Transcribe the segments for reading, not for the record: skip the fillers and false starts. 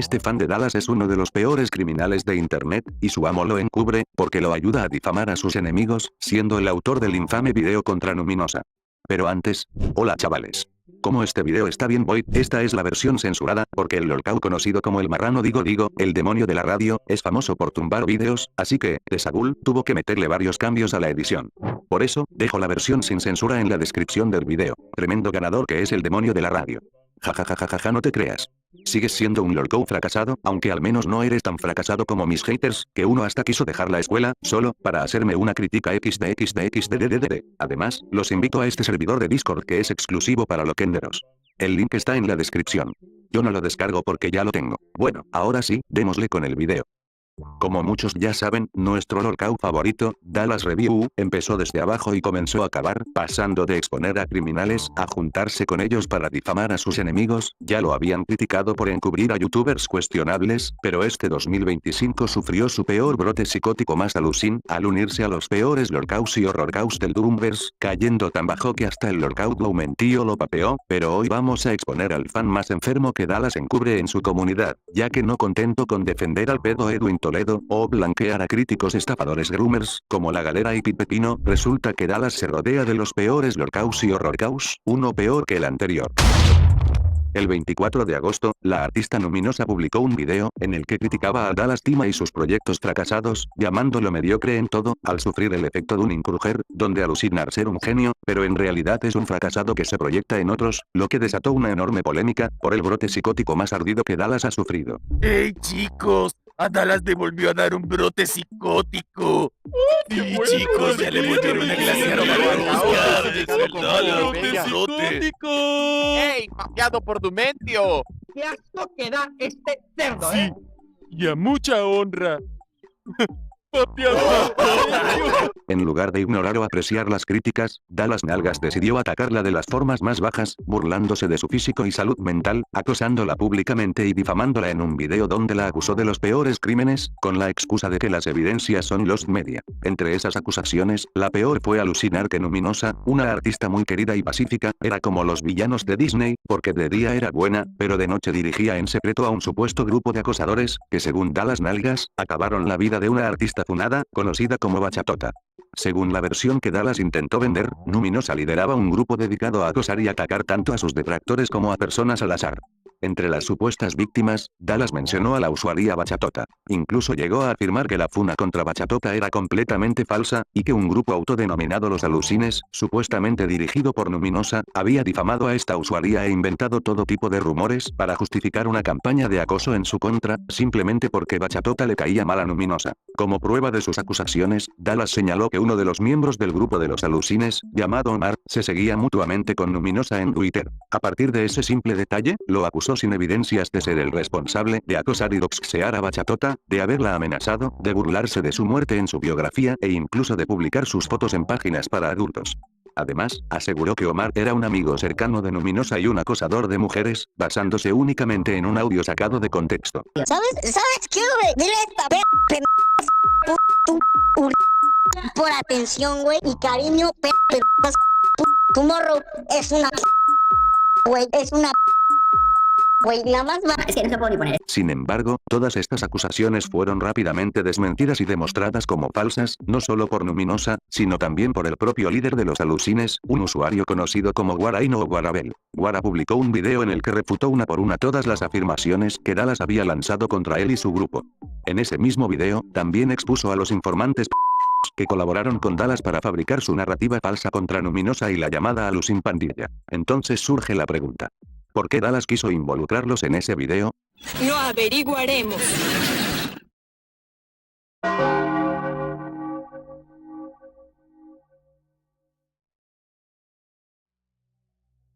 Este fan de Dallas es uno de los peores criminales de internet, y su amo lo encubre, porque lo ayuda a difamar a sus enemigos, siendo el autor del infame video contra Numinosa. Pero antes, hola chavales. Como este video está bien boy, esta es la versión censurada, porque el lolcow conocido como el marrano digo, el demonio de la radio, es famoso por tumbar videos, así que, Desagul, tuvo que meterle varios cambios a la edición. Por eso, dejo la versión sin censura en la descripción del video. Tremendo ganador que es el demonio de la radio. Jajajajaja, no te creas. Sigues siendo un lolcow fracasado, aunque al menos no eres tan fracasado como mis haters, que uno hasta quiso dejar la escuela, solo, para hacerme una crítica xd. Además, los invito a este servidor de Discord que es exclusivo para loquenderos. El link está en la descripción. Yo no lo descargo porque ya lo tengo. Bueno, ahora sí, démosle con el video. Como muchos ya saben, nuestro lolcow favorito, Dallas Review, empezó desde abajo y comenzó a acabar, pasando de exponer a criminales a juntarse con ellos para difamar a sus enemigos. Ya lo habían criticado por encubrir a youtubers cuestionables, pero este 2025 sufrió su peor brote psicótico más alucin, al unirse a los peores lolcows y horrorcows del Doomverse, cayendo tan bajo que hasta el lolcow Blaumentío lo papeó. Pero hoy vamos a exponer al fan más enfermo que Dallas encubre en su comunidad, ya que no contento con defender al pedo Edwin Toledo, o blanquear a críticos estafadores groomers, como la galera y Pipepino, resulta que Dallas se rodea de los peores lolcows y horrorcows, uno peor que el anterior. El 24 de agosto, la artista Numinosa publicó un video, en el que criticaba a Dallas Tima y sus proyectos fracasados, llamándolo mediocre en todo, al sufrir el efecto de un Inkruger, donde alucinar ser un genio, pero en realidad es un fracasado que se proyecta en otros, lo que desató una enorme polémica, por el brote psicótico más ardido que Dallas ha sufrido. ¡Ey chicos! A Dallas le volvió a dar un brote psicótico. Sí, chicos, ya le volvieron a glaciar a brote. ¡Ey, papeado por Dumentio! ¡Qué asco que da este cerdo, Sí, y a mucha honra. Papeado. En lugar de ignorar o apreciar las críticas, Dallas Nalgas decidió atacarla de las formas más bajas, burlándose de su físico y salud mental, acosándola públicamente y difamándola en un video donde la acusó de los peores crímenes, con la excusa de que las evidencias son lost media. Entre esas acusaciones, la peor fue alucinar que Numinosa, una artista muy querida y pacífica, era como los villanos de Disney, porque de día era buena, pero de noche dirigía en secreto a un supuesto grupo de acosadores, que según Dallas Nalgas, acabaron la vida de una artista funada, conocida como Bachatota. Según la versión que Dallas intentó vender, Numinosa lideraba un grupo dedicado a acosar y atacar tanto a sus detractores como a personas al azar. Entre las supuestas víctimas, Dallas mencionó a la usuaria Bachatota. Incluso llegó a afirmar que la funa contra Bachatota era completamente falsa, y que un grupo autodenominado Los Alucines, supuestamente dirigido por Numinosa, había difamado a esta usuaria e inventado todo tipo de rumores para justificar una campaña de acoso en su contra, simplemente porque Bachatota le caía mal a Numinosa. Como prueba de sus acusaciones, Dallas señaló que uno de los miembros del grupo de Los Alucines, llamado Omar, se seguía mutuamente con Numinosa en Twitter. A partir de ese simple detalle, lo acusó sin evidencias de ser el responsable de acosar y doxear a Bachatota, de haberla amenazado, de burlarse de su muerte en su biografía e incluso de publicar sus fotos en páginas para adultos. Además, aseguró que Omar era un amigo cercano de Numinosa y un acosador de mujeres, basándose únicamente en un audio sacado de contexto. ¿Sabes qué, güey? Dile a esta por atención, güey, y cariño, tu morro es una güey, es una güey, nada más va. Es que no se puede ni poner. Sin embargo, todas estas acusaciones fueron rápidamente desmentidas y demostradas como falsas, no solo por Numinosa, sino también por el propio líder de Los Alucines, un usuario conocido como Guaraino o Guarabel. Guara publicó un video en el que refutó una por una todas las afirmaciones que Dallas había lanzado contra él y su grupo. En ese mismo video, también expuso a los informantes que colaboraron con Dallas para fabricar su narrativa falsa contra Numinosa y la llamada Alucin Pandilla. Entonces surge la pregunta: ¿por qué Dallas quiso involucrarlos en ese video? Lo averiguaremos.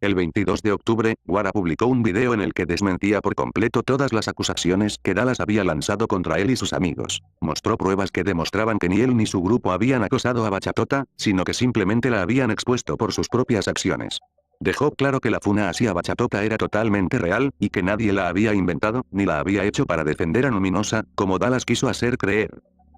El 22 de octubre, Guara publicó un video en el que desmentía por completo todas las acusaciones que Dallas había lanzado contra él y sus amigos. Mostró pruebas que demostraban que ni él ni su grupo habían acosado a Bachatota, sino que simplemente la habían expuesto por sus propias acciones. Dejó claro que la funa hacia Bachatota era totalmente real, y que nadie la había inventado, ni la había hecho para defender a Numinosa, como Dallas quiso hacer creer.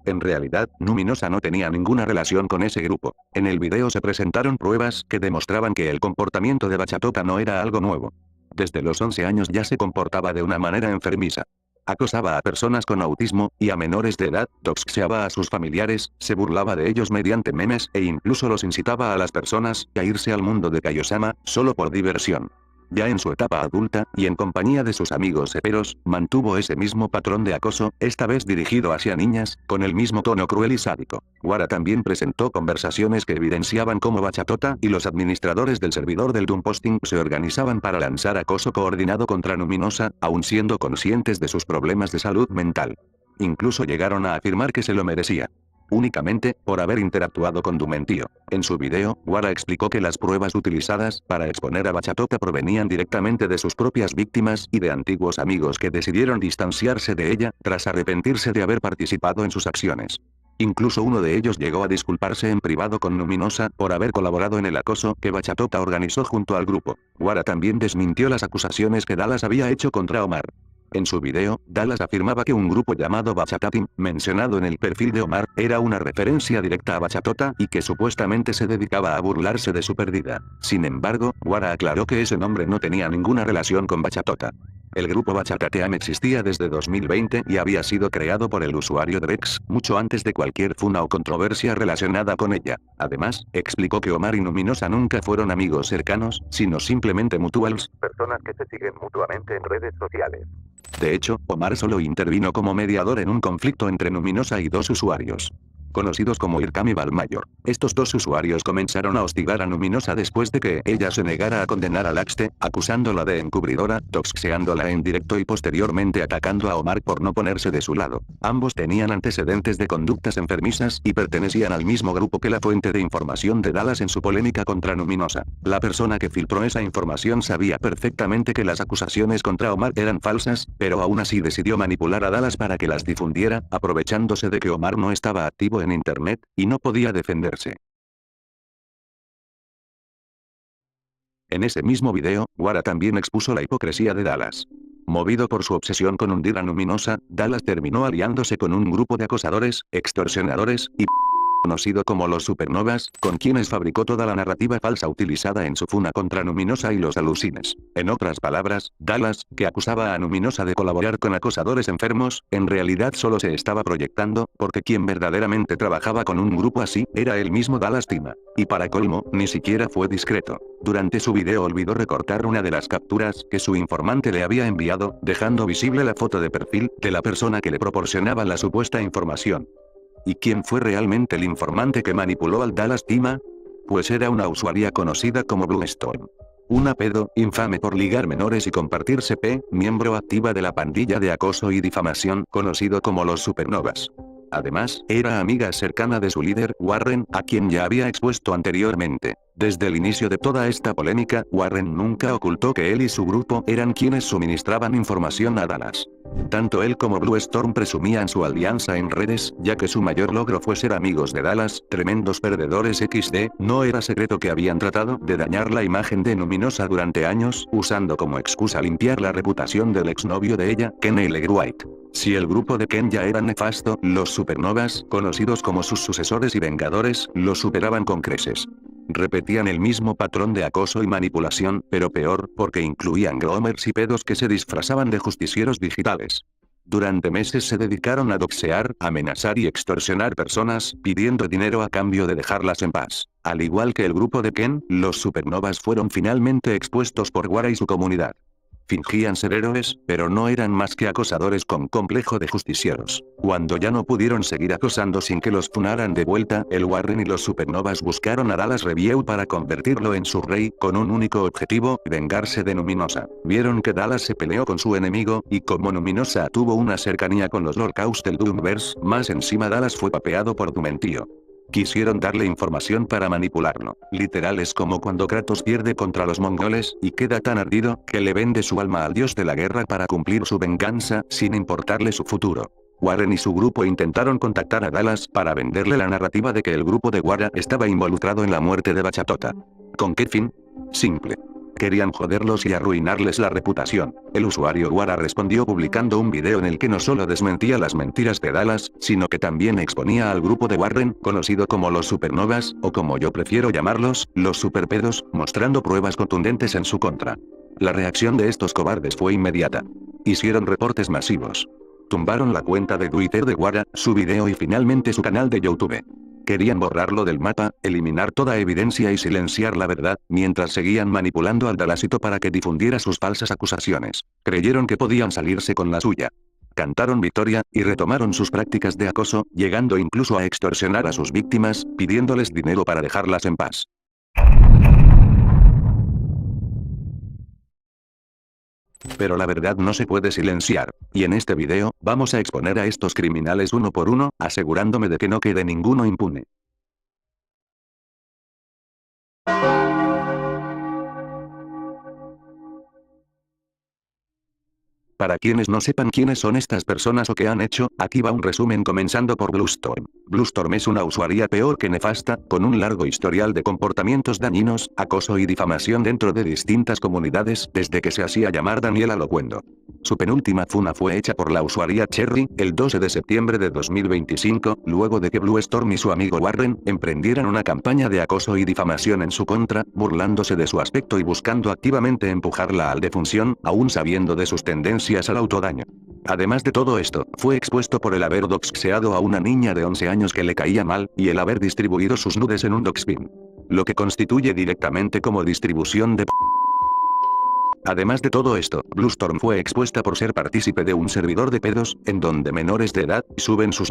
En realidad, Numinosa no tenía ninguna relación con ese grupo. En el video se presentaron pruebas que demostraban que el comportamiento de Bachatota no era algo nuevo. Desde los 11 años ya se comportaba de una manera enfermiza. acosaba a personas con autismo y a menores de edad, doxeaba a sus familiares, se burlaba de ellos mediante memes e incluso los incitaba a las personas a irse al mundo de Kaiosama, solo por diversión. Ya en su etapa adulta, y en compañía de sus amigos heteros, mantuvo ese mismo patrón de acoso, esta vez dirigido hacia niñas, con el mismo tono cruel y sádico. Wara también presentó conversaciones que evidenciaban cómo Bachatota y los administradores del servidor del Doomposting se organizaban para lanzar acoso coordinado contra Luminosa, aun siendo conscientes de sus problemas de salud mental. Incluso llegaron a afirmar que se lo merecía. Únicamente, por haber interactuado con Dumentio. En su video, Wara explicó que las pruebas utilizadas para exponer a Bachatota provenían directamente de sus propias víctimas y de antiguos amigos que decidieron distanciarse de ella, tras arrepentirse de haber participado en sus acciones. Incluso uno de ellos llegó a disculparse en privado con Luminosa por haber colaborado en el acoso que Bachatota organizó junto al grupo. Wara también desmintió las acusaciones que Dallas había hecho contra Omar. En su video, Dallas afirmaba que un grupo llamado Bachatatim, mencionado en el perfil de Omar, era una referencia directa a Bachatota y que supuestamente se dedicaba a burlarse de su pérdida. Sin embargo, Wara aclaró que ese nombre no tenía ninguna relación con Bachatota. El grupo Bachatateam existía desde 2020 y había sido creado por el usuario Drex, mucho antes de cualquier funa o controversia relacionada con ella. Además, explicó que Omar y Luminosa nunca fueron amigos cercanos, sino simplemente mutuals, personas que se siguen mutuamente en redes sociales. De hecho, Omar solo intervino como mediador en un conflicto entre Luminosa y dos usuarios, conocidos como Irkam y Valmayor. Estos dos usuarios comenzaron a hostigar a Luminosa después de que ella se negara a condenar a Laxte, acusándola de encubridora, doxeándola en directo y posteriormente atacando a Omar por no ponerse de su lado. Ambos tenían antecedentes de conductas enfermizas y pertenecían al mismo grupo que la fuente de información de Dallas en su polémica contra Luminosa. La persona que filtró esa información sabía perfectamente que las acusaciones contra Omar eran falsas, pero aún así decidió manipular a Dallas para que las difundiera, aprovechándose de que Omar no estaba activo en internet, y no podía defenderse. En ese mismo video, Wara también expuso la hipocresía de Dallas. Movido por su obsesión con hundir a Luminosa, Dallas terminó aliándose con un grupo de acosadores, extorsionadores y conocido como los Supernovas, con quienes fabricó toda la narrativa falsa utilizada en su funa contra Luminosa y los alucines. En otras palabras, Dallas, que acusaba a Luminosa de colaborar con acosadores enfermos, en realidad solo se estaba proyectando, porque quien verdaderamente trabajaba con un grupo así, era el mismo Dallas Tima. Y para colmo, ni siquiera fue discreto. Durante su video olvidó recortar una de las capturas que su informante le había enviado, dejando visible la foto de perfil de la persona que le proporcionaba la supuesta información. ¿Y quién fue realmente el informante que manipuló al Dallas Tima? Pues era una usuaria conocida como Bluestorm. Una pedo, infame por ligar menores y compartir CP, miembro activa de la pandilla de acoso y difamación, conocido como los Supernovas. Además, era amiga cercana de su líder, Warren, a quien ya había expuesto anteriormente. Desde el inicio de toda esta polémica, Warren nunca ocultó que él y su grupo eran quienes suministraban información a Dallas. Tanto él como Bluestorm presumían su alianza en redes, ya que su mayor logro fue ser amigos de Dallas, tremendos perdedores XD, no era secreto que habían tratado de dañar la imagen de Luminosa durante años, usando como excusa limpiar la reputación del exnovio de ella, Ken White. Si el grupo de Ken ya era nefasto, los Supernovas, conocidos como sus sucesores y vengadores, lo superaban con creces. Repetían el mismo patrón de acoso y manipulación, pero peor, porque incluían groomers y pedos que se disfrazaban de justicieros digitales. Durante meses se dedicaron a doxear, amenazar y extorsionar personas, pidiendo dinero a cambio de dejarlas en paz. Al igual que el grupo de Ken, los Supernovas fueron finalmente expuestos por Wara y su comunidad. Fingían ser héroes, pero no eran más que acosadores con complejo de justicieros. Cuando ya no pudieron seguir acosando sin que los funaran de vuelta, el Warren y los Supernovas buscaron a Dallas Review para convertirlo en su rey, con un único objetivo, vengarse de Luminosa. Vieron que Dallas se peleó con su enemigo, y como Luminosa tuvo una cercanía con los Lorcaus del Doomverse, más encima Dallas fue papeado por Dumentio. Quisieron darle información para manipularlo. Literal es como cuando Kratos pierde contra los mongoles, y queda tan ardido, que le vende su alma al dios de la guerra para cumplir su venganza, sin importarle su futuro. Warren y su grupo intentaron contactar a Dallas para venderle la narrativa de que el grupo de Wara estaba involucrado en la muerte de Bachatota. ¿Con qué fin? Simple. Querían joderlos y arruinarles la reputación. El usuario Wara respondió publicando un video en el que no solo desmentía las mentiras de Dallas, sino que también exponía al grupo de Warren, conocido como los Supernovas, o como yo prefiero llamarlos, los Superpedos, mostrando pruebas contundentes en su contra. La reacción de estos cobardes fue inmediata. Hicieron reportes masivos. Tumbaron la cuenta de Twitter de Wara, su video y finalmente su canal de YouTube. Querían borrarlo del mapa, eliminar toda evidencia y silenciar la verdad, mientras seguían manipulando al Dalásito para que difundiera sus falsas acusaciones. Creyeron que podían salirse con la suya. Cantaron victoria, y retomaron sus prácticas de acoso, llegando incluso a extorsionar a sus víctimas, pidiéndoles dinero para dejarlas en paz. Pero la verdad no se puede silenciar, y en este video, vamos a exponer a estos criminales uno por uno, asegurándome de que no quede ninguno impune. Para quienes no sepan quiénes son estas personas o qué han hecho, aquí va un resumen comenzando por Bluestorm. Bluestorm es una usuaria peor que nefasta, con un largo historial de comportamientos dañinos, acoso y difamación dentro de distintas comunidades, desde que se hacía llamar Daniela Locuendo. Su penúltima funa fue hecha por la usuaria Cherry, el 12 de septiembre de 2025, luego de que Bluestorm y su amigo Warren, emprendieran una campaña de acoso y difamación en su contra, burlándose de su aspecto y buscando activamente empujarla al defunción, aún sabiendo de sus tendencias al autodaño. Además de todo esto, fue expuesto por el haber doxeado a una niña de 11 años que le caía mal, y el haber distribuido sus nudes en un doxpin. Lo que constituye directamente como distribución de Además de todo esto, Bluestorm fue expuesta por ser partícipe de un servidor de pedos, en donde menores de edad suben sus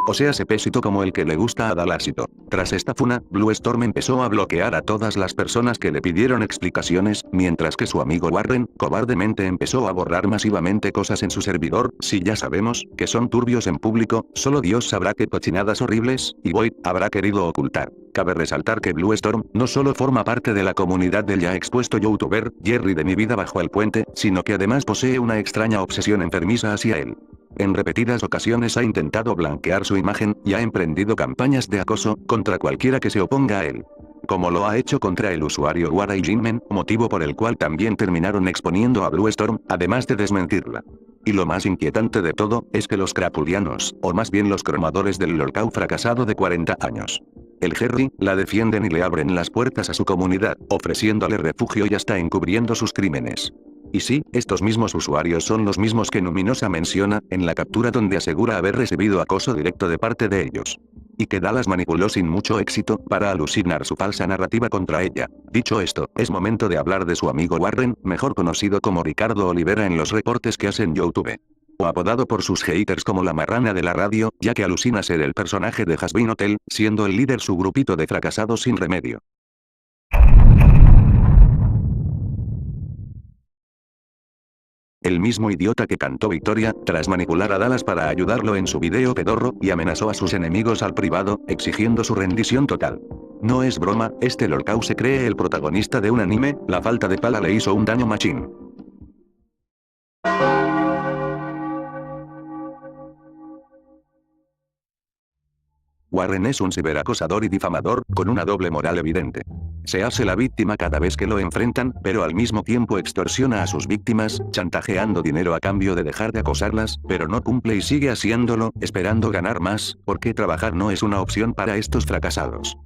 o sea pésito como el que le gusta a Dalásito. Tras esta funa, Bluestorm empezó a bloquear a todas las personas que le pidieron explicaciones, mientras que su amigo Warren, cobardemente empezó a borrar masivamente cosas en su servidor. Si ya sabemos, que son turbios en público, solo Dios sabrá qué cochinadas horribles, y Void, habrá querido ocultar. Cabe resaltar que Bluestorm, no solo forma parte de la comunidad del ya expuesto youtuber, Jerry de Mi Vida Bajo el Puente, sino que además posee una extraña obsesión enfermiza hacia él. En repetidas ocasiones ha intentado blanquear su imagen, y ha emprendido campañas de acoso, contra cualquiera que se oponga a él. Como lo ha hecho contra el usuario Wara y Jinmen, motivo por el cual también terminaron exponiendo a Bluestorm, además de desmentirla. Y lo más inquietante de todo, es que los crapulianos, o más bien los cromadores del lolcow fracasado de 40 años. El Jerry, la defienden y le abren las puertas a su comunidad, ofreciéndole refugio y hasta encubriendo sus crímenes. Y sí, estos mismos usuarios son los mismos que Numinosa menciona, en la captura donde asegura haber recibido acoso directo de parte de ellos. Y que Dallas manipuló sin mucho éxito, para alucinar su falsa narrativa contra ella. Dicho esto, es momento de hablar de su amigo Warren, mejor conocido como Ricardo Olivera en los reportes que hace en YouTube. O apodado por sus haters como la marrana de la radio, ya que alucina ser el personaje de Hazbin Hotel, siendo el líder su grupito de fracasados sin remedio. El mismo idiota que cantó victoria, tras manipular a Dallas para ayudarlo en su video pedorro, y amenazó a sus enemigos al privado, exigiendo su rendición total. No es broma, este lolcow se cree el protagonista de un anime, la falta de pala le hizo un daño machín. Warren es un ciberacosador y difamador, con una doble moral evidente. Se hace la víctima cada vez que lo enfrentan, pero al mismo tiempo extorsiona a sus víctimas, chantajeando dinero a cambio de dejar de acosarlas, pero no cumple y sigue haciéndolo, esperando ganar más, porque trabajar no es una opción para estos fracasados.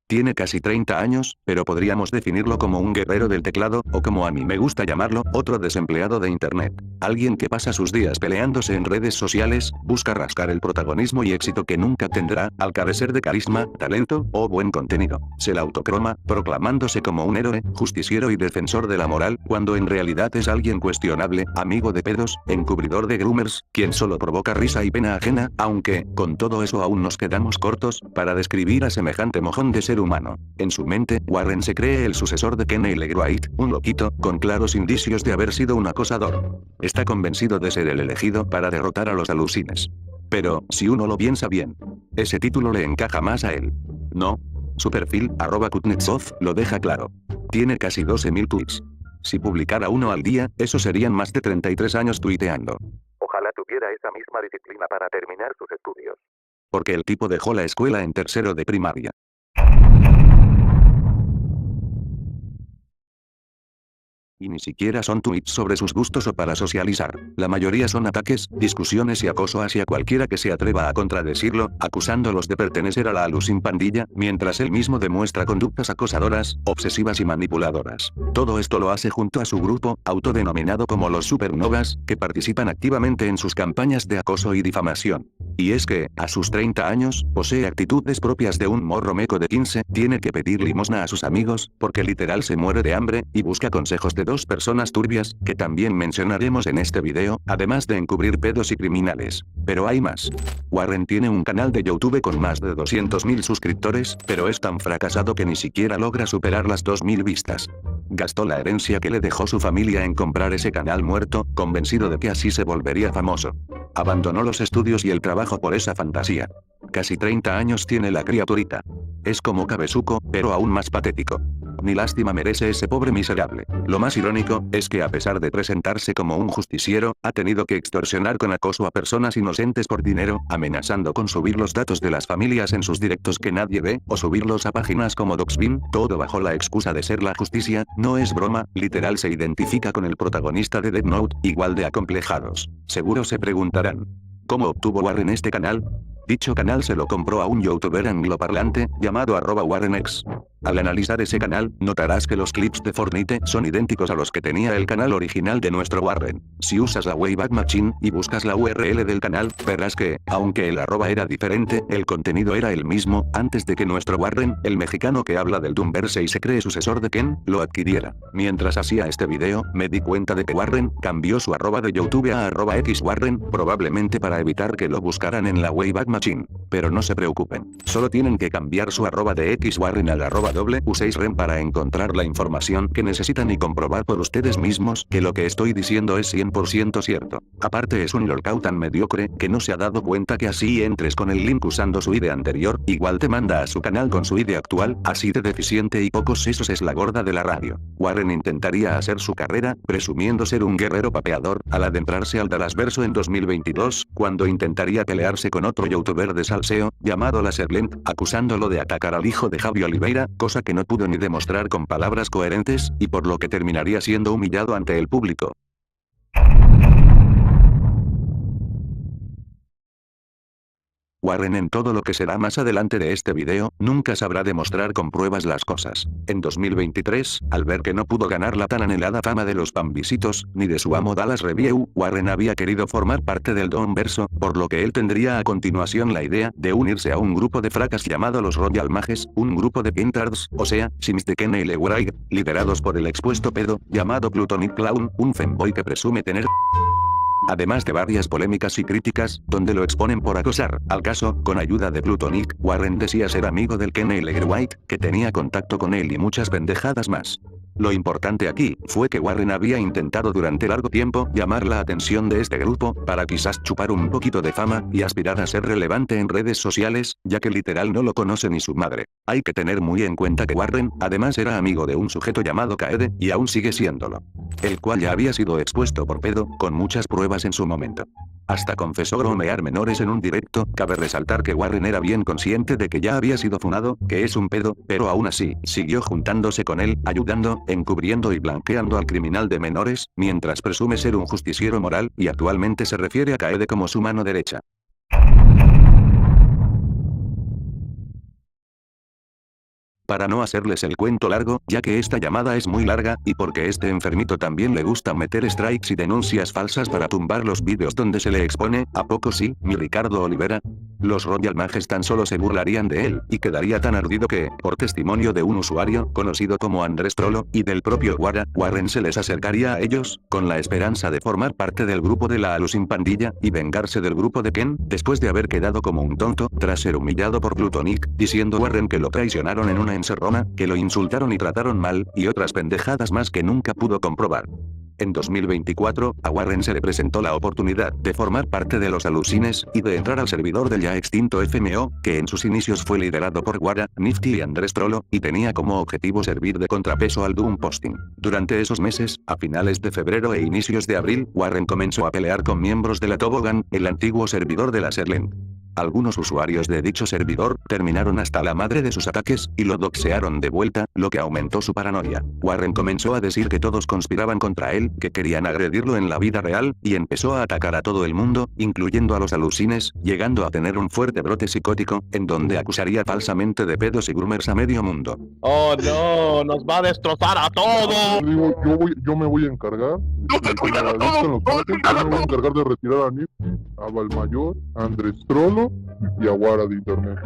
Tiene casi 30 años, pero podríamos definirlo como un guerrero del teclado, o como a mí me gusta llamarlo, otro desempleado de internet. Alguien que pasa sus días peleándose en redes sociales, busca rascar el protagonismo y éxito que nunca tendrá, al carecer de carisma, talento, o buen contenido. Se la autocroma, proclamándose como un héroe, justiciero y defensor de la moral, cuando en realidad es alguien cuestionable, amigo de pedos, encubridor de groomers, quien solo provoca risa y pena ajena, aunque, con todo eso aún nos quedamos cortos, para describir a semejante mojón de ser humano. En su mente, Warren se cree el sucesor de Kenny Legroit, un loquito, con claros indicios de haber sido un acosador. Está convencido de ser el elegido para derrotar a los alucines. Pero, si uno lo piensa bien, ese título le encaja más a él. No. Su perfil, @Kuznetsov, lo deja claro. Tiene casi 12.000 tweets. Si publicara uno al día, eso serían más de 33 años tuiteando. Ojalá tuviera esa misma disciplina para terminar sus estudios. Porque el tipo dejó la escuela en tercero de primaria. Y ni siquiera son tweets sobre sus gustos o para socializar. La mayoría son ataques, discusiones y acoso hacia cualquiera que se atreva a contradecirlo, acusándolos de pertenecer a la Alucin pandilla, mientras él mismo demuestra conductas acosadoras, obsesivas y manipuladoras. Todo esto lo hace junto a su grupo, autodenominado como los Supernovas, que participan activamente en sus campañas de acoso y difamación. Y es que, a sus 30 años, posee actitudes propias de un morro meco de 15, tiene que pedir limosna a sus amigos, porque literal se muere de hambre, y busca consejos de dos personas turbias, que también mencionaremos en este video, además de encubrir pedos y criminales. Pero hay más. Warren tiene un canal de YouTube con más de 200.000 suscriptores, pero es tan fracasado que ni siquiera logra superar las 2.000 vistas. Gastó la herencia que le dejó su familia en comprar ese canal muerto, convencido de que así se volvería famoso. Abandonó los estudios y el trabajo por esa fantasía. Casi 30 años tiene la criaturita. Es como Cabezuco, pero aún más patético. Ni lástima merece ese pobre miserable. Lo más irónico, es que a pesar de presentarse como un justiciero, ha tenido que extorsionar con acoso a personas inocentes por dinero, amenazando con subir los datos de las familias en sus directos que nadie ve, o subirlos a páginas como Doxbin, todo bajo la excusa de ser la justicia. No es broma, literal se identifica con el protagonista de Death Note, igual de acomplejados. Seguro se preguntarán, ¿cómo obtuvo Warren este canal? Dicho canal se lo compró a un youtuber angloparlante, llamado @WarrenX. Al analizar ese canal, notarás que los clips de Fortnite son idénticos a los que tenía el canal original de nuestro Warren. Si usas la Wayback Machine, y buscas la URL del canal, verás que, aunque el arroba era diferente, el contenido era el mismo, antes de que nuestro Warren, el mexicano que habla del Doomverse y se cree sucesor de Ken, lo adquiriera. Mientras hacía este video, me di cuenta de que Warren, cambió su arroba de YouTube a @xwarren, probablemente para evitar que lo buscaran en la Wayback Machine. Pero no se preocupen, solo tienen que cambiar su arroba de xwarren al @w6ren para encontrar la información que necesitan y comprobar por ustedes mismos que lo que estoy diciendo es 100% cierto. Aparte es un lolcow tan mediocre, que no se ha dado cuenta que así entres con el link usando su ID anterior, igual te manda a su canal con su ID actual, así de deficiente y pocos sesos es la gorda de la radio. Warren intentaría hacer su carrera, presumiendo ser un guerrero papeador, al adentrarse al Dallasverso en 2022, cuando intentaría pelearse con otro youtuber de salseo, llamado Laserblend, acusándolo de atacar al hijo de Javi Oliveira, cosa que no pudo ni demostrar con palabras coherentes, y por lo que terminaría siendo humillado ante el público. Warren en todo lo que será más adelante de este video, nunca sabrá demostrar con pruebas las cosas. En 2023, al ver que no pudo ganar la tan anhelada fama de los Pambisitos, ni de su amo Dallas Review, Warren había querido formar parte del Doomverso, por lo que él tendría a continuación la idea de unirse a un grupo de fracas llamado los Royal Mages, un grupo de pintards, o sea, sims de Kenny Leguray, liderados por el expuesto pedo, llamado Plutonic Clown, un femboy que presume tener. Además de varias polémicas y críticas, donde lo exponen por acosar. Al caso, con ayuda de Plutonic, Warren decía ser amigo del Kenny Leguray, que tenía contacto con él y muchas pendejadas más. Lo importante aquí, fue que Warren había intentado durante largo tiempo llamar la atención de este grupo, para quizás chupar un poquito de fama, y aspirar a ser relevante en redes sociales, ya que literal no lo conoce ni su madre. Hay que tener muy en cuenta que Warren, además era amigo de un sujeto llamado Kaede, y aún sigue siéndolo. El cual ya había sido expuesto por pedo, con muchas pruebas en su momento. Hasta confesó bromear menores en un directo. Cabe resaltar que Warren era bien consciente de que ya había sido funado, que es un pedo, pero aún así, siguió juntándose con él, ayudando, encubriendo y blanqueando al criminal de menores, mientras presume ser un justiciero moral, y actualmente se refiere a Kaede como su mano derecha. Para no hacerles el cuento largo, ya que esta llamada es muy larga, y porque este enfermito también le gusta meter strikes y denuncias falsas para tumbar los vídeos donde se le expone, ¿a poco sí, mi Ricardo Olivera? Los Royal Mages tan solo se burlarían de él, y quedaría tan ardido que, por testimonio de un usuario, conocido como Andrés Trollo, y del propio Warren se les acercaría a ellos, con la esperanza de formar parte del grupo de la Alucin pandilla, y vengarse del grupo de Ken, después de haber quedado como un tonto, tras ser humillado por Plutonic, diciendo Warren que lo traicionaron en una encerrona, que lo insultaron y trataron mal, y otras pendejadas más que nunca pudo comprobar. En 2024, a Warren se le presentó la oportunidad de formar parte de los Alucines, y de entrar al servidor del ya extinto FMO, que en sus inicios fue liderado por Wara, Nifty y Andrés Trollo, y tenía como objetivo servir de contrapeso al Doom Posting. Durante esos meses, a finales de febrero e inicios de abril, Warren comenzó a pelear con miembros de la Toboggan, el antiguo servidor de Laserland. Algunos usuarios de dicho servidor terminaron hasta la madre de sus ataques y lo doxearon de vuelta, lo que aumentó su paranoia. Warren comenzó a decir que todos conspiraban contra él, que querían agredirlo en la vida real, y empezó a atacar a todo el mundo, incluyendo a los alucines, llegando a tener un fuerte brote psicótico, en donde acusaría falsamente de pedos y groomers a medio mundo. ¡Oh, no! ¡Nos va a destrozar a todos! Digo, yo me voy a encargar, como la lista en los parques, yo me voy a encargar de retirar a Nip, a Valmayor, a Andrés Trollo y a Guara de internet.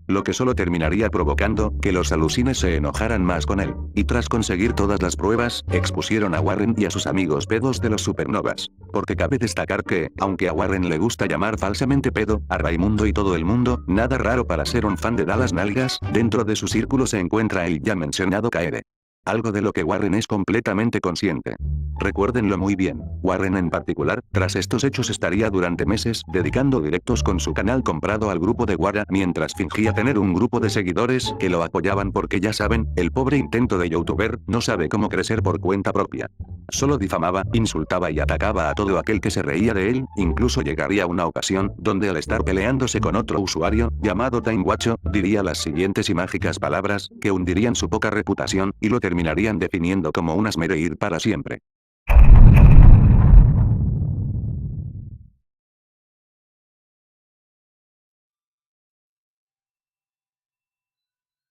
Lo que solo terminaría provocando que los alucines se enojaran más con él, y tras conseguir todas las pruebas, expusieron a Warren y a sus amigos pedos de los supernovas. Porque cabe destacar que, aunque a Warren le gusta llamar falsamente pedo a Raimundo y todo el mundo, nada raro para ser un fan de Dallas Nalgas, dentro de su círculo se encuentra el ya mencionado Kaede. Algo de lo que Warren es completamente consciente. Recuérdenlo muy bien, Warren en particular, tras estos hechos estaría durante meses dedicando directos con su canal comprado al grupo de Guara mientras fingía tener un grupo de seguidores que lo apoyaban porque ya saben, el pobre intento de youtuber no sabe cómo crecer por cuenta propia. Solo difamaba, insultaba y atacaba a todo aquel que se reía de él, incluso llegaría una ocasión donde al estar peleándose con otro usuario, llamado Time Guacho, diría las siguientes y mágicas palabras, que hundirían su poca reputación, y lo terminarían definiendo como un asmereír para siempre.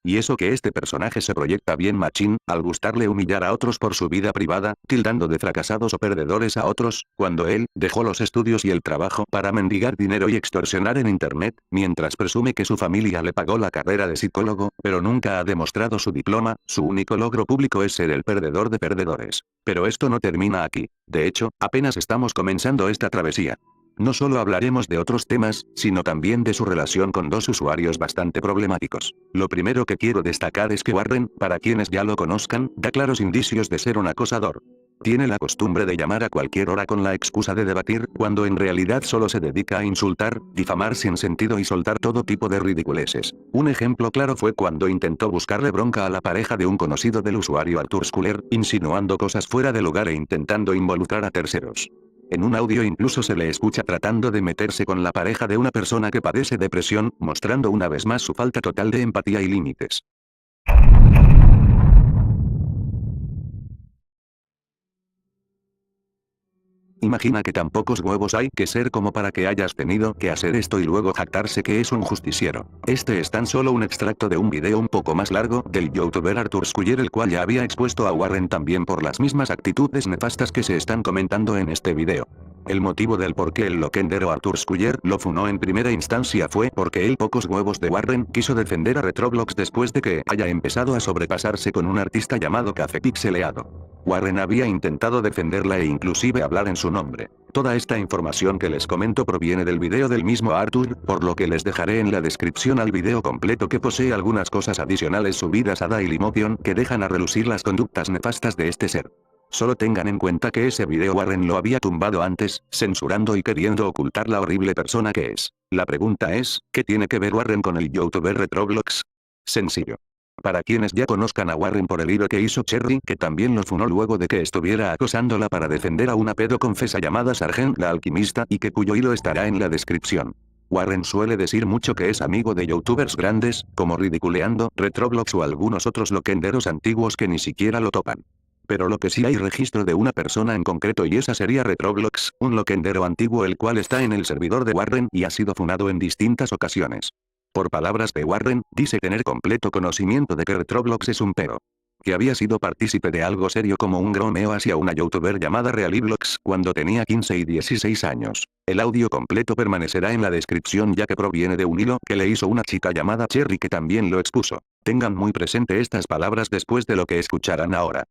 Y eso que este personaje se proyecta bien machín, al gustarle humillar a otros por su vida privada, tildando de fracasados o perdedores a otros, cuando él dejó los estudios y el trabajo para mendigar dinero y extorsionar en internet, mientras presume que su familia le pagó la carrera de psicólogo, pero nunca ha demostrado su diploma, su único logro público es ser el perdedor de perdedores. Pero esto no termina aquí. De hecho, apenas estamos comenzando esta travesía. No solo hablaremos de otros temas, sino también de su relación con dos usuarios bastante problemáticos. Lo primero que quiero destacar es que Warren, para quienes ya lo conozcan, da claros indicios de ser un acosador. Tiene la costumbre de llamar a cualquier hora con la excusa de debatir, cuando en realidad solo se dedica a insultar, difamar sin sentido y soltar todo tipo de ridiculeces. Un ejemplo claro fue cuando intentó buscarle bronca a la pareja de un conocido del usuario Arthur Schuller, insinuando cosas fuera de lugar e intentando involucrar a terceros. En un audio incluso se le escucha tratando de meterse con la pareja de una persona que padece depresión, mostrando una vez más su falta total de empatía y límites. Imagina que tan pocos huevos hay que ser como para que hayas tenido que hacer esto y luego jactarse que es un justiciero. Este es tan solo un extracto de un video un poco más largo del youtuber Arthur Schuller, el cual ya había expuesto a Warren también por las mismas actitudes nefastas que se están comentando en este video. El motivo del por qué el loquendero Arthur Schuller lo funó en primera instancia fue porque el pocos huevos de Warren quiso defender a Retroblox después de que haya empezado a sobrepasarse con un artista llamado Café Pixeleado. Warren había intentado defenderla e inclusive hablar en su nombre. Toda esta información que les comento proviene del video del mismo Arthur, por lo que les dejaré en la descripción al video completo, que posee algunas cosas adicionales subidas a Dailymotion que dejan a relucir las conductas nefastas de este ser. Solo tengan en cuenta que ese video Warren lo había tumbado antes, censurando y queriendo ocultar la horrible persona que es. La pregunta es, ¿qué tiene que ver Warren con el youtuber Retroblox? Sencillo. Para quienes ya conozcan a Warren por el hilo que hizo Cherry, que también lo funó luego de que estuviera acosándola para defender a una pedo confesa llamada Sargent la alquimista, y que cuyo hilo estará en la descripción. Warren suele decir mucho que es amigo de youtubers grandes, como Ridiculeando, Retroblox o algunos otros loquenderos antiguos que ni siquiera lo topan. Pero lo que sí hay registro de una persona en concreto, y esa sería Retroblox, un loquendero antiguo el cual está en el servidor de Warren y ha sido funado en distintas ocasiones. Por palabras de Warren, dice tener completo conocimiento de que Retroblox es un pero. Que había sido partícipe de algo serio como un gromeo hacia una youtuber llamada Realiblox cuando tenía 15 y 16 años. El audio completo permanecerá en la descripción ya que proviene de un hilo que le hizo una chica llamada Cherry que también lo expuso. Tengan muy presente estas palabras después de lo que escucharán ahora.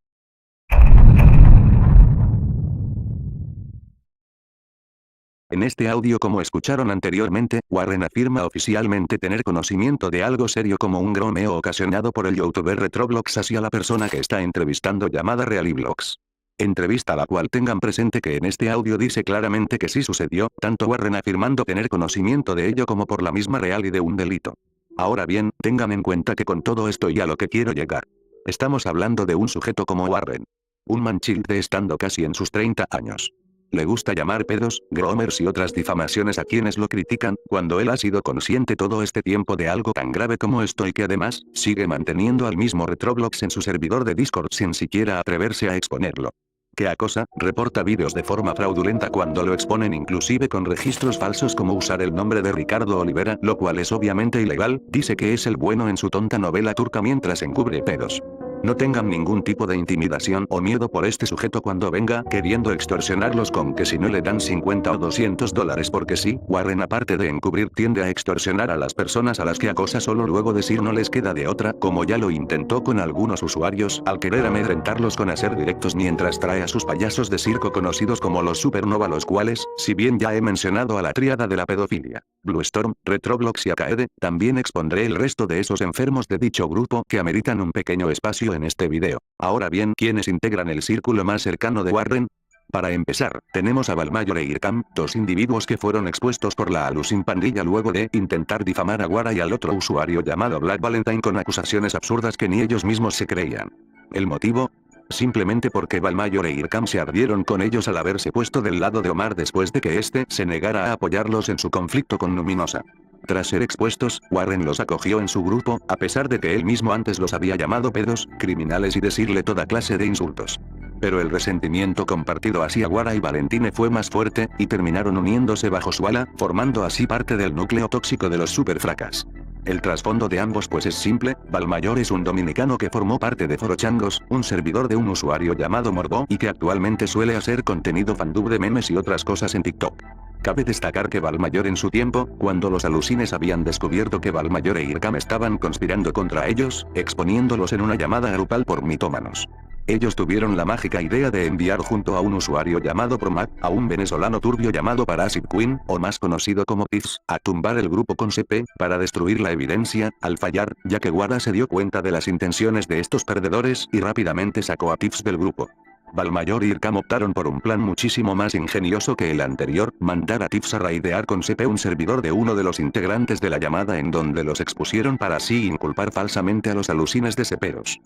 En este audio, como escucharon anteriormente, Warren afirma oficialmente tener conocimiento de algo serio como un gromeo ocasionado por el youtuber Retroblox hacia la persona que está entrevistando llamada Realiblox. Entrevista la cual tengan presente que en este audio dice claramente que sí sucedió, tanto Warren afirmando tener conocimiento de ello como por la misma Real y de un delito. Ahora bien, tengan en cuenta que con todo esto y a lo que quiero llegar, estamos hablando de un sujeto como Warren. Un manchilde estando casi en sus 30 años. le gusta llamar pedos, groomers y otras difamaciones a quienes lo critican, cuando él ha sido consciente todo este tiempo de algo tan grave como esto y que además, sigue manteniendo al mismo Retroblox en su servidor de Discord sin siquiera atreverse a exponerlo. Que acosa, reporta vídeos de forma fraudulenta cuando lo exponen inclusive con registros falsos como usar el nombre de Ricardo Olivera, lo cual es obviamente ilegal, dice que es el bueno en su tonta novela turca mientras encubre pedos. No tengan ningún tipo de intimidación o miedo por este sujeto cuando venga queriendo extorsionarlos con que si no le dan 50 o 200 dólares porque sí, Warren aparte de encubrir tiende a extorsionar a las personas a las que acosa solo luego decir no les queda de otra, como ya lo intentó con algunos usuarios al querer amedrentarlos con hacer directos mientras trae a sus payasos de circo conocidos como los Supernova, los cuales, si bien ya he mencionado a la tríada de la pedofilia, Bluestorm, Retroblox y Akaede, también expondré el resto de esos enfermos de dicho grupo que ameritan un pequeño espacio en este video. Ahora bien, ¿quiénes integran el círculo más cercano de Warren? Para empezar, tenemos a Valmayor e Irkam, dos individuos que fueron expuestos por la Alucin pandilla luego de intentar difamar a Wara y al otro usuario llamado Black Valentine con acusaciones absurdas que ni ellos mismos se creían. ¿El motivo? Simplemente porque Valmayor e Irkam se ardieron con ellos al haberse puesto del lado de Omar después de que éste se negara a apoyarlos en su conflicto con Luminosa. Tras ser expuestos, Warren los acogió en su grupo, a pesar de que él mismo antes los había llamado pedos, criminales y decirle toda clase de insultos. Pero el resentimiento compartido hacia Wara y Valentine fue más fuerte, y terminaron uniéndose bajo su ala, formando así parte del núcleo tóxico de los superfracas. El trasfondo de ambos pues es simple, Valmayor es un dominicano que formó parte de Forochangos, un servidor de un usuario llamado Morbo y que actualmente suele hacer contenido fandub de memes y otras cosas en TikTok. Cabe destacar que Valmayor en su tiempo, cuando los alucines habían descubierto que Valmayor e Irkam estaban conspirando contra ellos, exponiéndolos en una llamada grupal por mitómanos. Ellos tuvieron la mágica idea de enviar junto a un usuario llamado Promac, a un venezolano turbio llamado Parasite Queen, o más conocido como Tiffs, a tumbar el grupo con CP, para destruir la evidencia, al fallar, ya que Wara se dio cuenta de las intenciones de estos perdedores y rápidamente sacó a Tiffs del grupo. Valmayor y Irkam optaron por un plan muchísimo más ingenioso que el anterior, mandar a Tiffs a raidear con CP un servidor de uno de los integrantes de la llamada en donde los expusieron para así inculpar falsamente a los alucines de ceperos.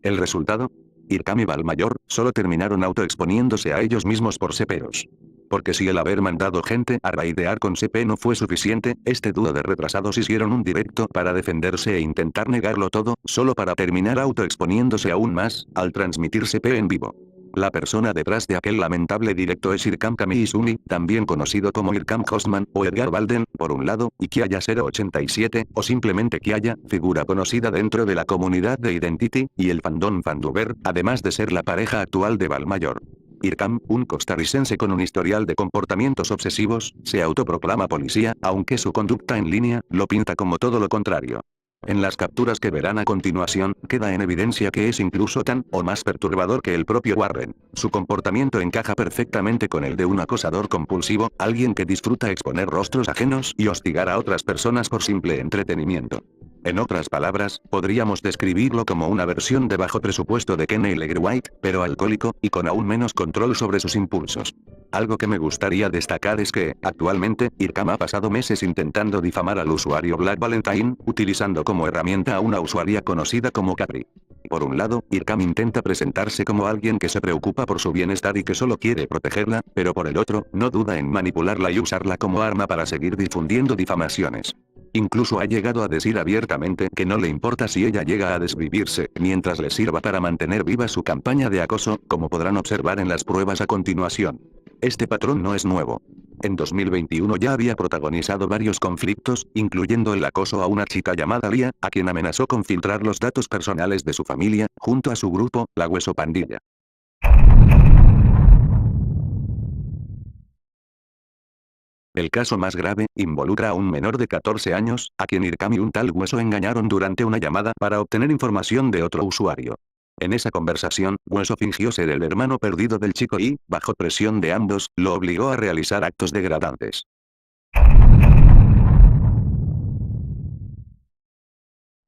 ¿El resultado? Irkam y Valmayor solo terminaron autoexponiéndose a ellos mismos por ceperos. Porque si el haber mandado gente a raidear con CP no fue suficiente, este dúo de retrasados hicieron un directo para defenderse e intentar negarlo todo, solo para terminar autoexponiéndose aún más, al transmitir CP en vivo. La persona detrás de aquel lamentable directo es Irkam Kamiizumi, también conocido como Irkam Hostman o Edgar Balden, por un lado, y Kiaya 087, o simplemente Kiaya, figura conocida dentro de la comunidad de Identity y el fandom fanduber, además de ser la pareja actual de Valmayor. Irkam, un costarricense con un historial de comportamientos obsesivos, se autoproclama policía, aunque su conducta en línea lo pinta como todo lo contrario. En las capturas que verán a continuación, queda en evidencia que es incluso tan o más perturbador que el propio Warren. Su comportamiento encaja perfectamente con el de un acosador compulsivo, alguien que disfruta exponer rostros ajenos y hostigar a otras personas por simple entretenimiento. En otras palabras, podríamos describirlo como una versión de bajo presupuesto de Kenny White, pero alcohólico, y con aún menos control sobre sus impulsos. Algo que me gustaría destacar es que, actualmente, Irkam ha pasado meses intentando difamar al usuario Black Valentine, utilizando como herramienta a una usuaria conocida como Capri. Por un lado, Irkam intenta presentarse como alguien que se preocupa por su bienestar y que solo quiere protegerla, pero por el otro, no duda en manipularla y usarla como arma para seguir difundiendo difamaciones. Incluso ha llegado a decir abiertamente que no le importa si ella llega a desvivirse, mientras le sirva para mantener viva su campaña de acoso, como podrán observar en las pruebas a continuación. Este patrón no es nuevo. En 2021 ya había protagonizado varios conflictos, incluyendo el acoso a una chica llamada Lia, a quien amenazó con filtrar los datos personales de su familia, junto a su grupo, la Hueso Pandilla. El caso más grave, involucra a un menor de 14 años, a quien Irkam y un tal Hueso engañaron durante una llamada para obtener información de otro usuario. En esa conversación, Hueso fingió ser el hermano perdido del chico y, bajo presión de ambos, lo obligó a realizar actos degradantes.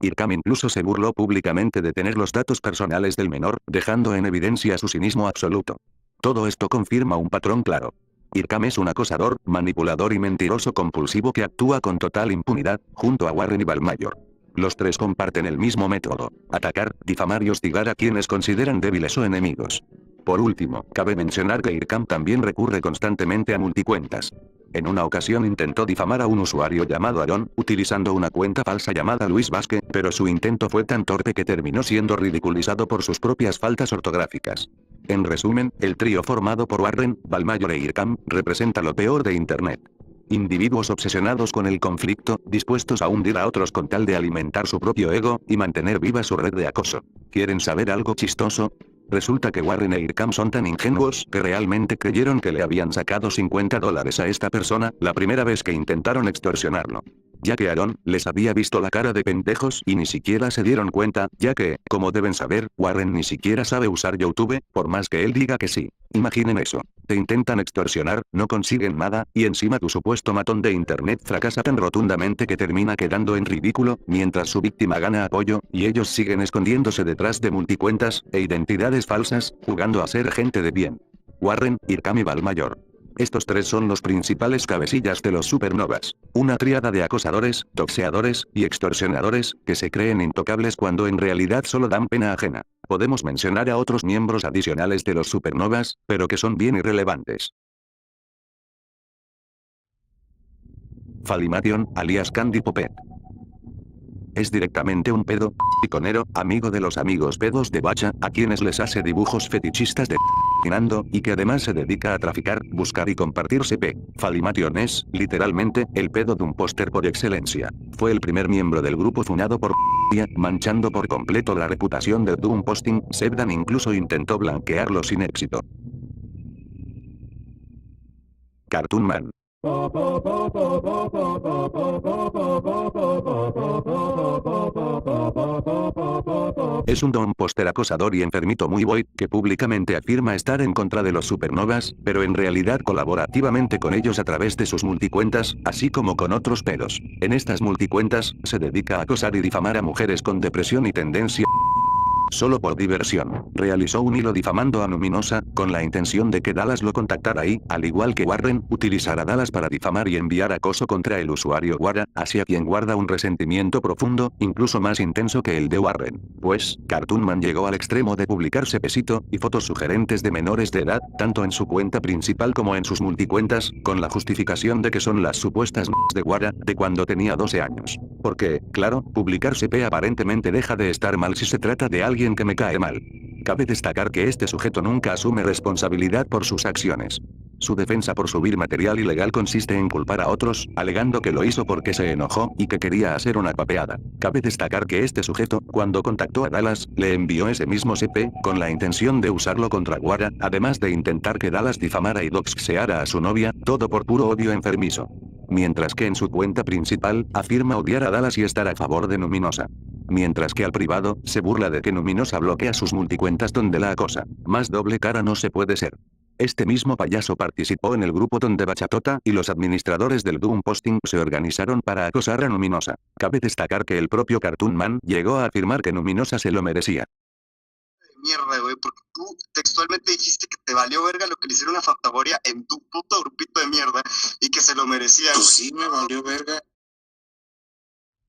Irkam incluso se burló públicamente de tener los datos personales del menor, dejando en evidencia su cinismo absoluto. Todo esto confirma un patrón claro. Irkam es un acosador, manipulador y mentiroso compulsivo que actúa con total impunidad, junto a Warren y Valmayor. Los tres comparten el mismo método: atacar, difamar y hostigar a quienes consideran débiles o enemigos. Por último, cabe mencionar que Irkam también recurre constantemente a multicuentas. En una ocasión intentó difamar a un usuario llamado Aaron, utilizando una cuenta falsa llamada Luis Vázquez, pero su intento fue tan torpe que terminó siendo ridiculizado por sus propias faltas ortográficas. En resumen, el trío formado por Warren, Valmayor e Irkam, representa lo peor de Internet. Individuos obsesionados con el conflicto, dispuestos a hundir a otros con tal de alimentar su propio ego, y mantener viva su red de acoso. ¿Quieren saber algo chistoso? Resulta que Warren e Irkam son tan ingenuos que realmente creyeron que le habían sacado $50 a esta persona la primera vez que intentaron extorsionarlo. Ya que Aaron les había visto la cara de pendejos y ni siquiera se dieron cuenta, ya que, como deben saber, Warren ni siquiera sabe usar YouTube, por más que él diga que sí. Imaginen eso. Te intentan extorsionar, no consiguen nada, y encima tu supuesto matón de internet fracasa tan rotundamente que termina quedando en ridículo, mientras su víctima gana apoyo, y ellos siguen escondiéndose detrás de multicuentas e identidades falsas, jugando a ser gente de bien. Warren, Irkam y Valmayor. Estos tres son los principales cabecillas de los supernovas. Una tríada de acosadores, doxeadores y extorsionadores, que se creen intocables cuando en realidad solo dan pena ajena. Podemos mencionar a otros miembros adicionales de los supernovas, pero que son bien irrelevantes. Falimation, alias Candy Poppet. Es directamente un pedo, piconero, amigo de los amigos pedos de Bacha, a quienes les hace dibujos fetichistas de y que además se dedica a traficar, buscar y compartir CP. Falimation es, literalmente, el pedo de un póster por excelencia. Fue el primer miembro del grupo fundado por manchando por completo la reputación del Doom Posting. Sebdan incluso intentó blanquearlo sin éxito. Cartoon Man. Es un don póster acosador y enfermito muy boy, que públicamente afirma estar en contra de los supernovas, pero en realidad colabora activamente con ellos a través de sus multicuentas, así como con otros pedos. En estas multicuentas, se dedica a acosar y difamar a mujeres con depresión y tendencia solo por diversión. Realizó un hilo difamando a Numinosa, con la intención de que Dallas lo contactara y, al igual que Warren, utilizará a Dallas para difamar y enviar acoso contra el usuario Wara, hacia quien guarda un resentimiento profundo, incluso más intenso que el de Warren. Pues, Cartoon Man llegó al extremo de publicar cepecito y fotos sugerentes de menores de edad, tanto en su cuenta principal como en sus multicuentas, con la justificación de que son las supuestas de Wara, de cuando tenía 12 años. Porque, claro, publicar CP aparentemente deja de estar mal si se trata de alguien que me cae mal. Cabe destacar que este sujeto nunca asume responsabilidad por sus acciones. Su defensa por subir material ilegal consiste en culpar a otros, alegando que lo hizo porque se enojó y que quería hacer una papeada. Cabe destacar que este sujeto, cuando contactó a Dallas, le envió ese mismo CP, con la intención de usarlo contra Wara, además de intentar que Dallas difamara y doxeara a su novia, todo por puro odio enfermizo. Mientras que en su cuenta principal, afirma odiar a Dallas y estar a favor de Numinosa. Mientras que al privado, se burla de que Numinosa bloquea sus multicuentas donde la acosa. Más doble cara no se puede ser. Este mismo payaso participó en el grupo donde Bachatota y los administradores del Doom Posting se organizaron para acosar a Numinosa. Cabe destacar que el propio Cartoon Man llegó a afirmar que Numinosa se lo merecía. Mierda, güey, porque tú textualmente dijiste que te valió verga lo que le hicieron a Fantagoria en tu puto grupito de mierda y que se lo merecía. Pues sí, me valió verga.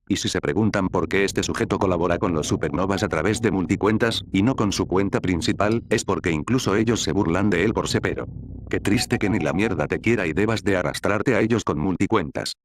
Y si se preguntan por qué este sujeto colabora con los supernovas a través de multicuentas, y no con su cuenta principal, es porque incluso ellos se burlan de él por cepero. Qué triste que ni la mierda te quiera y debas de arrastrarte a ellos con multicuentas.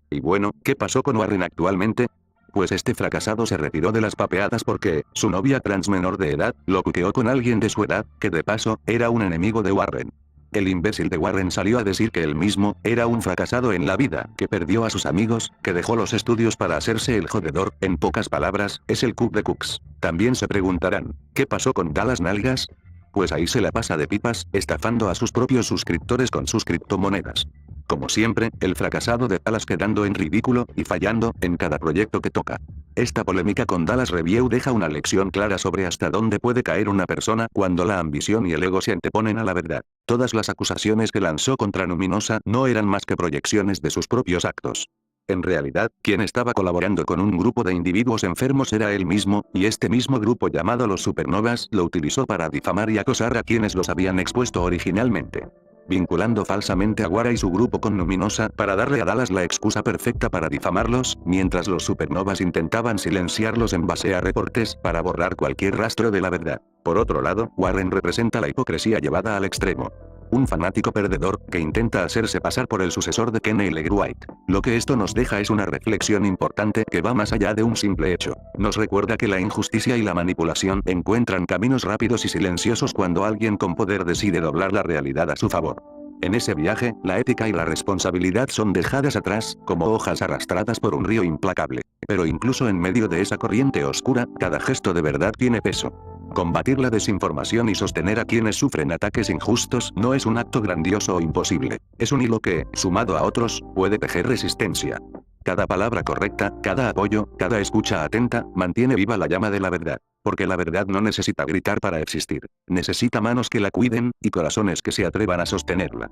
Y bueno, ¿qué pasó con Warren actualmente? Pues este fracasado se retiró de las papeadas porque, su novia trans menor de edad, lo cuqueó con alguien de su edad, que de paso, era un enemigo de Warren. El imbécil de Warren salió a decir que él mismo, era un fracasado en la vida, que perdió a sus amigos, que dejó los estudios para hacerse el jodedor, en pocas palabras, es el Cook de Cooks. También se preguntarán, ¿qué pasó con Dallas Nalgas? Pues ahí se la pasa de pipas, estafando a sus propios suscriptores con sus criptomonedas. Como siempre, el fracasado de Dallas quedando en ridículo y fallando en cada proyecto que toca. Esta polémica con Dallas Review deja una lección clara sobre hasta dónde puede caer una persona cuando la ambición y el ego se anteponen a la verdad. Todas las acusaciones que lanzó contra Numinosa no eran más que proyecciones de sus propios actos. En realidad, quien estaba colaborando con un grupo de individuos enfermos era él mismo, y este mismo grupo llamado los Supernovas lo utilizó para difamar y acosar a quienes los habían expuesto originalmente. Vinculando falsamente a Guara y su grupo con Luminosa para darle a Dallas la excusa perfecta para difamarlos, mientras los Supernovas intentaban silenciarlos en base a reportes para borrar cualquier rastro de la verdad. Por otro lado, Warren representa la hipocresía llevada al extremo. Un fanático perdedor que intenta hacerse pasar por el sucesor de Kenny White. Lo que esto nos deja es una reflexión importante que va más allá de un simple hecho. Nos recuerda que la injusticia y la manipulación encuentran caminos rápidos y silenciosos cuando alguien con poder decide doblar la realidad a su favor. En ese viaje, la ética y la responsabilidad son dejadas atrás, como hojas arrastradas por un río implacable. Pero incluso en medio de esa corriente oscura, cada gesto de verdad tiene peso. Combatir la desinformación y sostener a quienes sufren ataques injustos no es un acto grandioso o imposible. Es un hilo que, sumado a otros, puede tejer resistencia. Cada palabra correcta, cada apoyo, cada escucha atenta, mantiene viva la llama de la verdad. Porque la verdad no necesita gritar para existir. Necesita manos que la cuiden, y corazones que se atrevan a sostenerla.